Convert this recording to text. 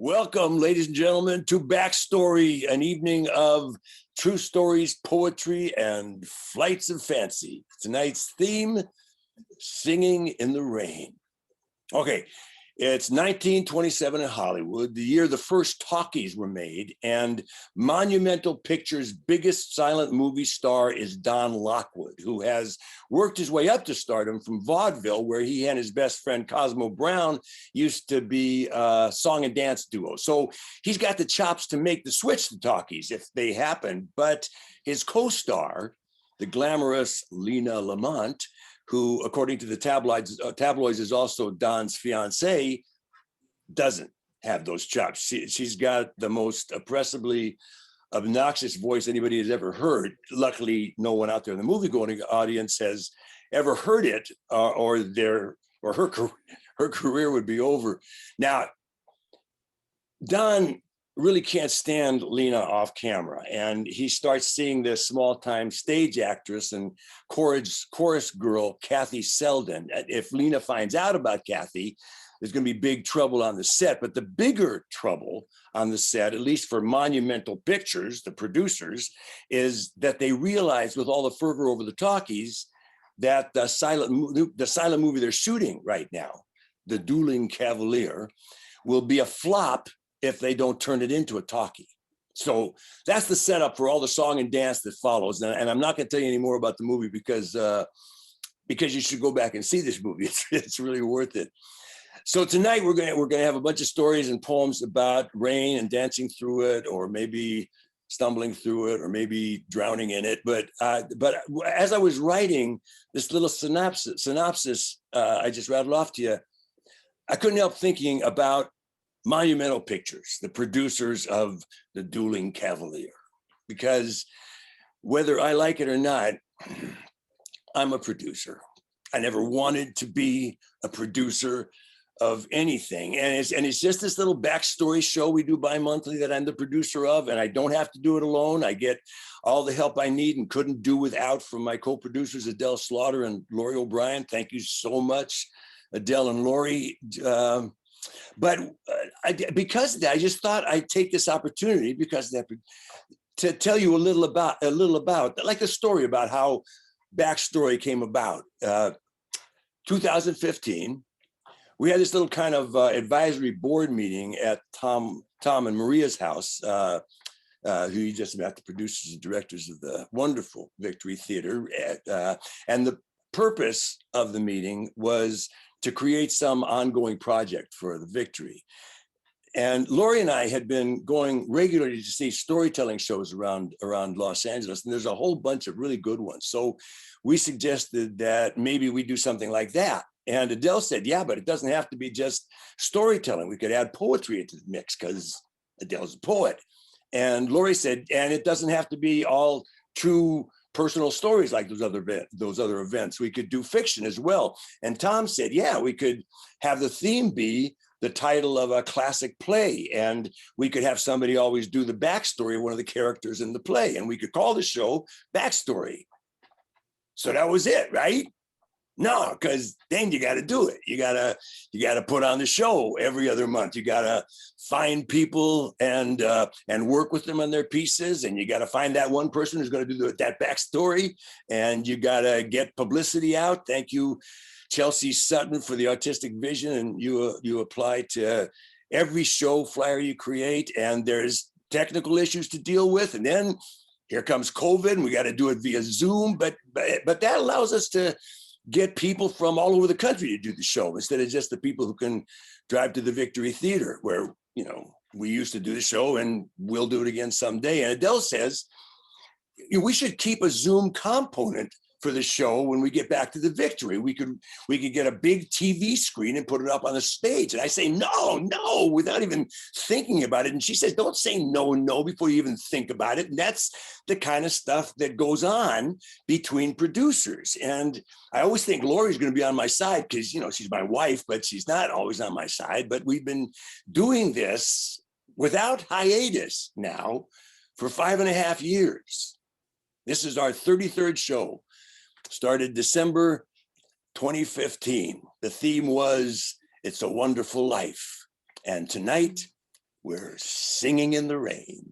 Welcome, ladies and gentlemen, to Backstory, an evening of true stories, poetry, and flights of fancy. Tonight's theme, Singing in the Rain. Okay, it's 1927 in Hollywood, the year the first talkies were made, and Monumental Pictures' biggest silent movie star is Don Lockwood, who has worked his way up to stardom from vaudeville, where he and his best friend Cosmo Brown used to be a song and dance duo. So he's got the chops to make the switch to talkies if they happen, but his co-star, the glamorous Lena Lamont, who, according to the tabloids, is also Don's fiancée, doesn't have those chops. She's got the most oppressively obnoxious voice anybody has ever heard. Luckily, no one out there in the movie-going audience has ever heard it, or her career would be over. Now, Don really can't stand Lena off camera, and he starts seeing this small-time stage actress and chorus girl Kathy Selden. If Lena finds out about Kathy, there's going to be big trouble on the set. But the bigger trouble on the set, at least for Monumental Pictures, the producers, is that they realize with all the fervor over the talkies that the silent movie they're shooting right now, The Dueling Cavalier, will be a flop if they don't turn it into a talkie. So that's the setup for all the song and dance that follows. And I'm not going to tell you any more about the movie because you should go back and see this movie. It's really worth it. So tonight we're going to have a bunch of stories and poems about rain and dancing through it, or maybe stumbling through it, or maybe drowning in it. But as I was writing this little synopsis I just rattled off to you, I couldn't help thinking about Monumental Pictures, the producers of The Dueling Cavalier, because whether I like it or not, I'm a producer. I never wanted to be a producer of anything. And it's just this little backstory show we do bi-monthly that I'm the producer of, and I don't have to do it alone. I get all the help I need and couldn't do without from my co-producers, Adele Slaughter and Lori O'Brien. Thank you so much, Adele and Lori. Because of that, I just thought I'd take this opportunity to tell you a little about like a story about how Backstory came about. 2015, we had this little kind of advisory board meeting at Tom and Maria's house, who you just met, the producers and directors of the wonderful Victory Theater. And the purpose of the meeting was to create some ongoing project for the Victory. And Lori and I had been going regularly to see storytelling shows around Los Angeles, and there's a whole bunch of really good ones. So we suggested that maybe we do something like that. And Adele said, yeah, but it doesn't have to be just storytelling. We could add poetry into the mix because Adele's a poet. And Lori said, and it doesn't have to be all true personal stories like those other events. We could do fiction as well. And Tom said, yeah, we could have the theme be the title of a classic play, and we could have somebody always do the backstory of one of the characters in the play, and we could call the show Backstory. So that was it, right? No, because then you got to do it. You got to put on the show every other month. You got to find people and work with them on their pieces, and you got to find that one person who's going to do that backstory, and you got to get publicity out. Thank you, Chelsea Sutton, for the artistic vision, and you apply to every show flyer you create, and there's technical issues to deal with, and then here comes COVID, and we got to do it via Zoom, but that allows us to get people from all over the country to do the show instead of just the people who can drive to the Victory Theater, where, you know, we used to do the show, and we'll do it again someday. And Adele says, we should keep a Zoom component for the show when we get back to the Victory. We could get a big TV screen and put it up on the stage. And I say, no, without even thinking about it. And she says, don't say no before you even think about it. And that's the kind of stuff that goes on between producers. And I always think Lori's going to be on my side because, you know, she's my wife, but she's not always on my side. But we've been doing this without hiatus now for 5.5 years. This is our 33rd show. Started December 2015. The theme was It's a Wonderful Life. And tonight we're singing in the rain.